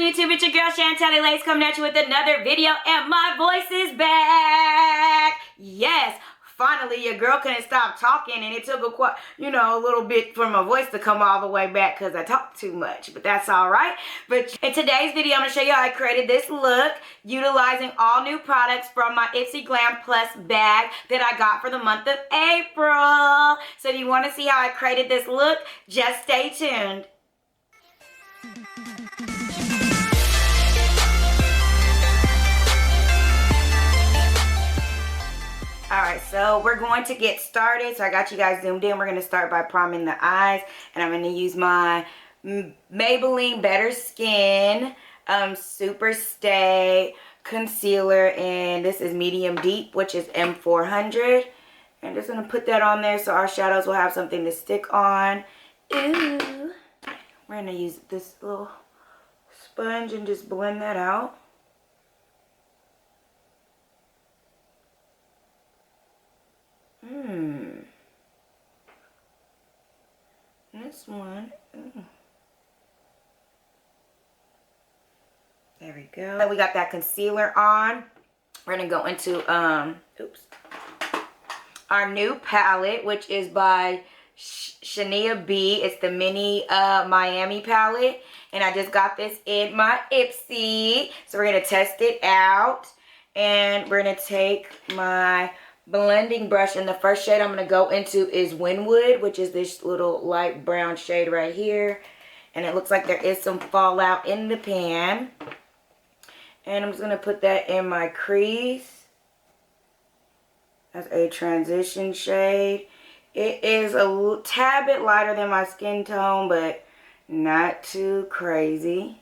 YouTube? It's your girl Shantelle Lace coming at you with another video, and my voice is back. Yes, finally your girl couldn't stop talking, and it took a little bit for my voice to come all the way back because I talk too much, but that's all right. But in today's video, I'm going to show you how I created this look utilizing all new products from my Ipsy Glam Plus Bag that I got for the month of April. So if you want to see how I created this look, just stay tuned. Alright, so we're going to get started. So I got you guys zoomed in. We're going to start by priming the eyes. And I'm going to use my Maybelline Better Skin Super Stay Concealer. And this is medium deep, which is M400. And just going to put that on there so our shadows will have something to stick on. Ooh. We're going to use this little sponge and just blend that out. This one. There we go. So we got that concealer on. We're gonna go into our new palette, which is by Shantelle B. It's the mini Miami palette, and I just got this in my Ipsy. So we're gonna test it out, and we're gonna take my blending brush, and the first shade I'm going to go into is Winwood, which is this little light brown shade right here. And it looks like there is some fallout in the pan. And I'm just going to put that in my crease. That's a transition shade. It is a tad bit lighter than my skin tone, but not too crazy.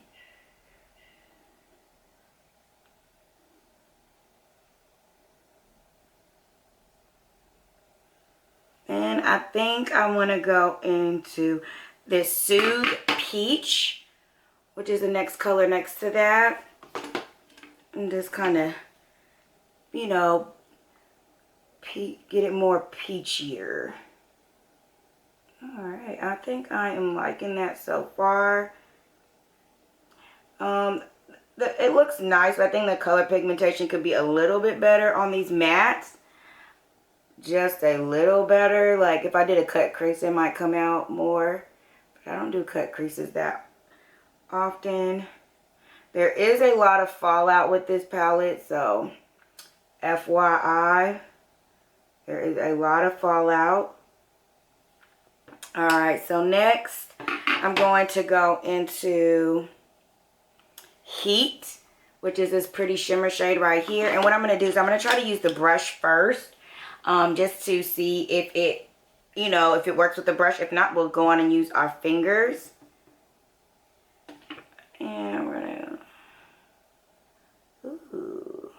And I think I want to go into this Soothe Peach, which is the next color next to that. And just kind of, you know, get it more peachier. Alright, I think I am liking that so far. It looks nice, but I think the color pigmentation could be a little bit better on these mattes. Just a little better. Like if I did a cut crease, it might come out more, but I don't do cut creases that often. There is a lot of fallout with this palette, so FYI, there is a lot of fallout. Alright, so next I'm going to go into Heat, which is this pretty shimmer shade right here. And what I'm going to do is I'm going to try to use the brush first. Just to see if it, if it works with the brush. If not, we'll go on and use our fingers. And we're gonna, ooh.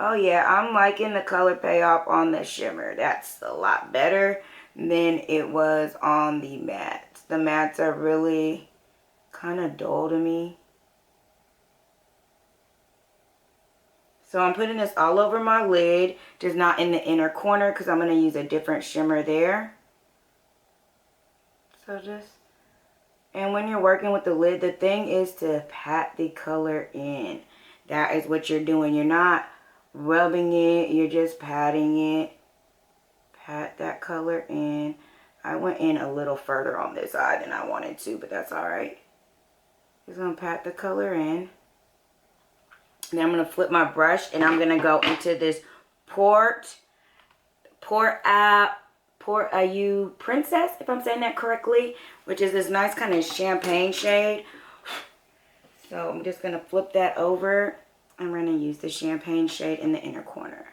Oh yeah, I'm liking the color payoff on the shimmer. That's a lot better than it was on the mattes. The mattes are really kind of dull to me. So I'm putting this all over my lid, just not in the inner corner because I'm going to use a different shimmer there. So and when you're working with the lid, the thing is to pat the color in. That is what you're doing. You're not rubbing it, you're just patting it. Pat that color in. I went in a little further on this eye than I wanted to, but that's alright. Just going to pat the color in. Then I'm going to flip my brush and I'm going to go into this Port You Princess, if I'm saying that correctly, which is this nice kind of champagne shade. So I'm just going to flip that over. I'm going to use the champagne shade in the inner corner,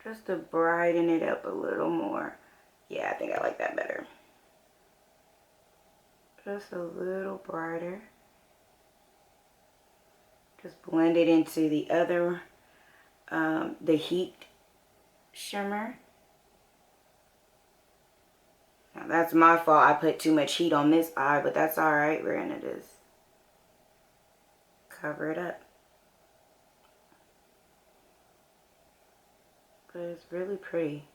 just to brighten it up a little more. Yeah, I think I like that better. Just a little brighter. Just blend it into the other, the Heat shimmer. Now that's my fault. I put too much heat on this eye, but that's alright. We're going to just cover it up. But it's really pretty.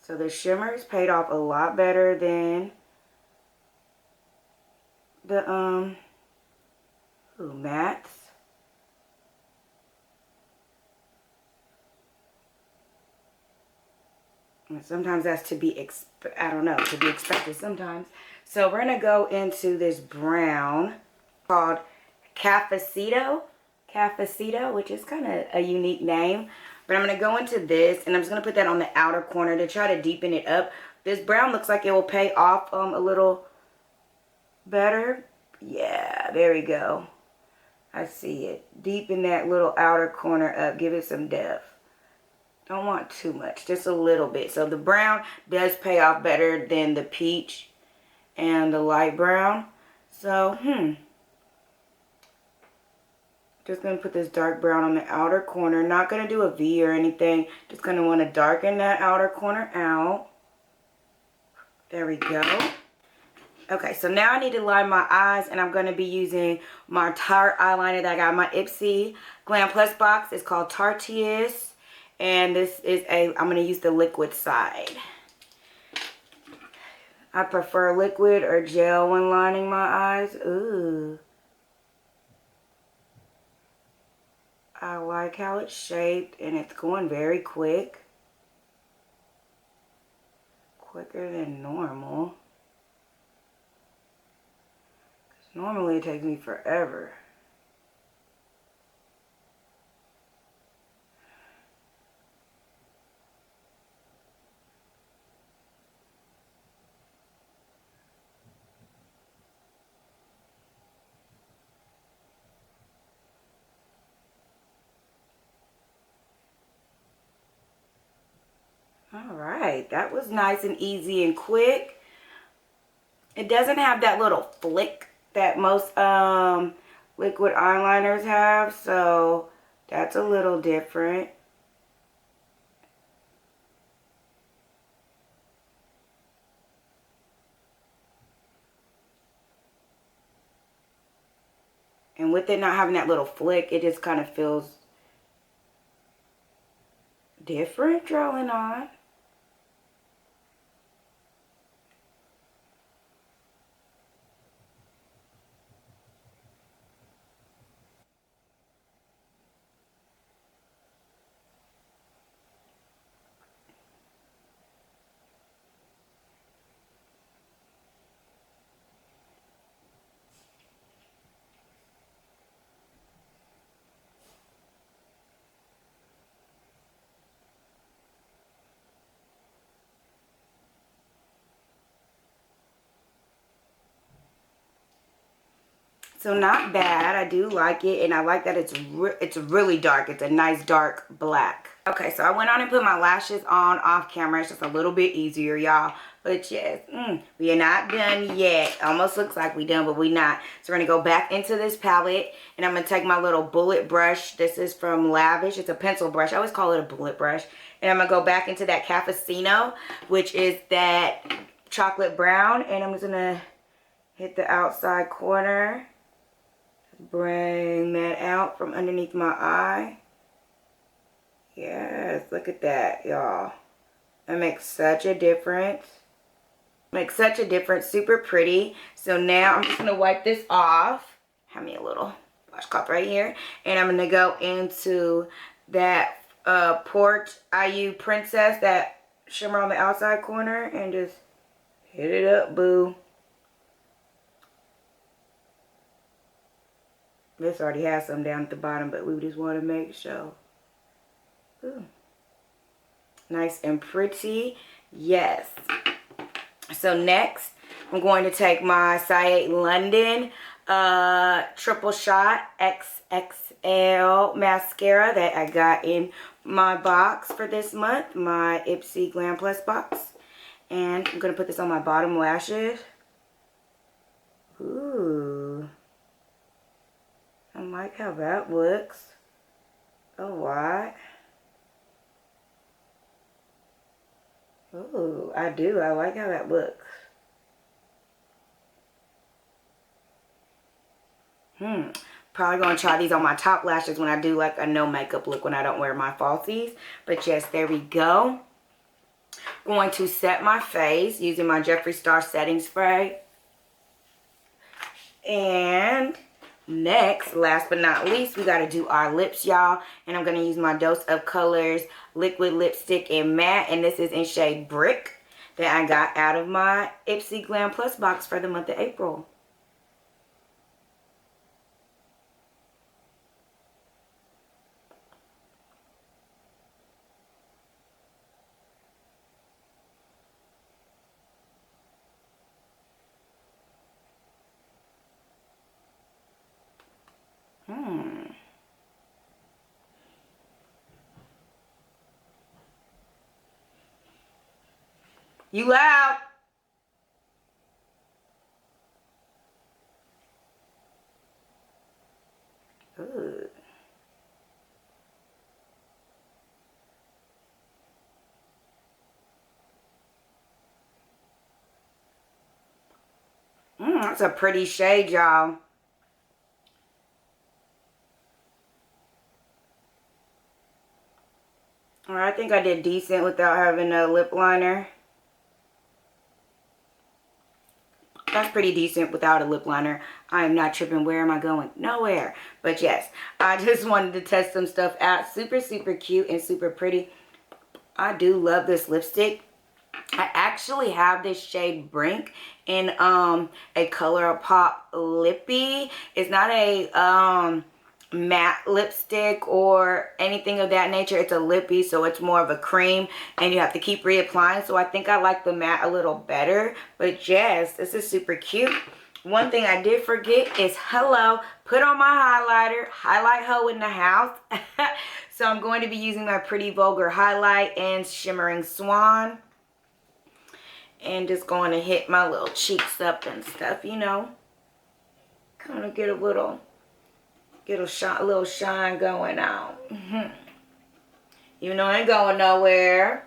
So the shimmers paid off a lot better than the mattes. And sometimes that's to be to be expected sometimes. So we're gonna go into this brown called Cafecito, which is kind of a unique name. But I'm gonna go into this, and I'm just gonna put that on the outer corner to try to deepen it up. This brown looks like it will pay off a little better. Yeah, there we go. I see it. Deepen that little outer corner up. Give it some depth. Don't want too much, just a little bit. So the brown does pay off better than the peach and the light brown. So, just going to put this dark brown on the outer corner. Not going to do a V or anything. Just going to want to darken that outer corner out. There we go. Okay, so now I need to line my eyes, and I'm going to be using my Tarte eyeliner that I got in my Ipsy Glam Plus box. It's called Tarteist. And this is I'm going to use the liquid side. I prefer liquid or gel when lining my eyes. Ooh. I like how it's shaped, and it's going very quick. Quicker than normal. 'Cause normally it takes me forever. Alright, that was nice and easy and quick. It doesn't have that little flick that most liquid eyeliners have, so that's a little different. And with it not having that little flick, it just kind of feels different drawing on. So not bad. I do like it, and I like that it's really dark. It's a nice dark black. Okay, so I went on and put my lashes on off camera. It's just a little bit easier, y'all. But yes, we are not done yet. Almost looks like we done, but we not. So we're going to go back into this palette, and I'm going to take my little bullet brush. This is from Lavish. It's a pencil brush. I always call it a bullet brush. And I'm going to go back into that Cafecino, which is that chocolate brown. And I'm just going to hit the outside corner. Bring that out from underneath my eye. Yes, look at that, y'all. That makes such a difference. Makes such a difference. Super pretty. So now I'm just going to wipe this off. Have me a little washcloth right here. And I'm going to go into that Port IU Princess, that shimmer on the outside corner, and just hit it up, boo. This already has some down at the bottom, but we just want to make sure. Ooh. Nice and pretty. Yes. So next, I'm going to take my Siete London Triple Shot XXL mascara that I got in my box for this month, my Ipsy Glam Plus box. And I'm going to put this on my bottom lashes. Ooh. I like how that looks a lot. Ooh, I do. I like how that looks. Probably going to try these on my top lashes when I do like a no makeup look when I don't wear my falsies. But yes, there we go. Going to set my face using my Jeffree Star setting spray. And next, last but not least, we got to do our lips, y'all. And I'm going to use my Dose of Colors liquid lipstick in matte. And this is in shade Brick that I got out of my Ipsy Glam Plus box for the month of April. You loud. Ooh. That's a pretty shade, y'all. I think I did decent without having a lip liner. That's pretty decent without a lip liner. I am not tripping. Where am I going? Nowhere. But yes, I just wanted to test some stuff out. Super, super cute and super pretty. I do love this lipstick. I actually have this shade Brink in a Color Pop Lippy. It's not a matte lipstick or anything of that nature. It's a lippy, so it's more of a cream and you have to keep reapplying. So I think I like the matte a little better. But yes, this is super cute. One thing I did forget is put on my highlighter. Highlight hoe in the house. So I'm going to be using my Pretty Vulgar highlight and Shimmering Swan. And just going to hit my little cheeks up and stuff, you know. Kind of get a little shine going on. Even though I ain't going nowhere.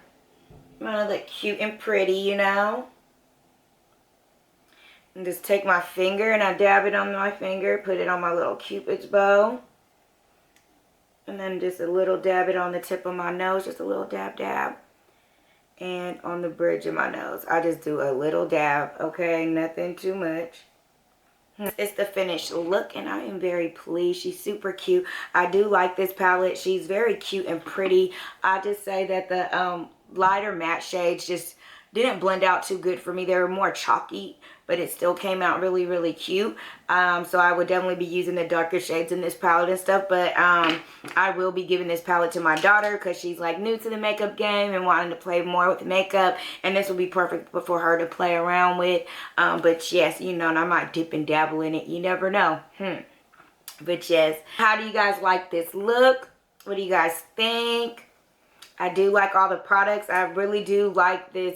I'm gonna look cute and pretty, you know. And just take my finger and I dab it on my finger. Put it on my little Cupid's bow. And then just a little dab it on the tip of my nose. Just a little dab, dab. And on the bridge of my nose. I just do a little dab, okay? Nothing too much. It's the finished look and I am very pleased. She's super cute. I do like this palette. She's very cute and pretty. I just say that the lighter matte shades just didn't blend out too good for me. They were more chalky, but it still came out really, really cute. So I would definitely be using the darker shades in this palette and stuff. But I will be giving this palette to my daughter because she's like new to the makeup game and wanting to play more with makeup. And this will be perfect for her to play around with. But yes, you know, and I might dip and dabble in it. You never know. But yes, how do you guys like this look? What do you guys think? I do like all the products. I really do like this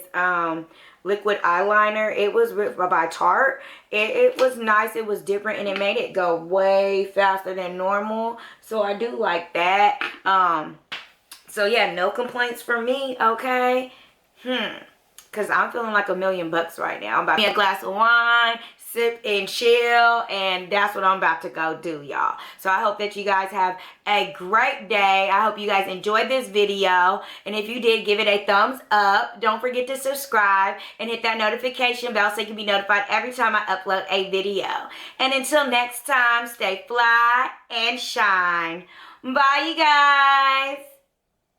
liquid eyeliner. It was by Tarte. It was nice. It was different and it made it go way faster than normal. So I do like that. So yeah, no complaints from me, okay? Because I'm feeling like $1,000,000 right now. I'm about to get a glass of wine, sip and chill, and that's what I'm about to go do, y'all. So I hope that you guys have a great day. I hope you guys enjoyed this video. And if you did, give it a thumbs up. Don't forget to subscribe and hit that notification bell so you can be notified every time I upload a video. And until next time, stay fly and shine. Bye, you guys.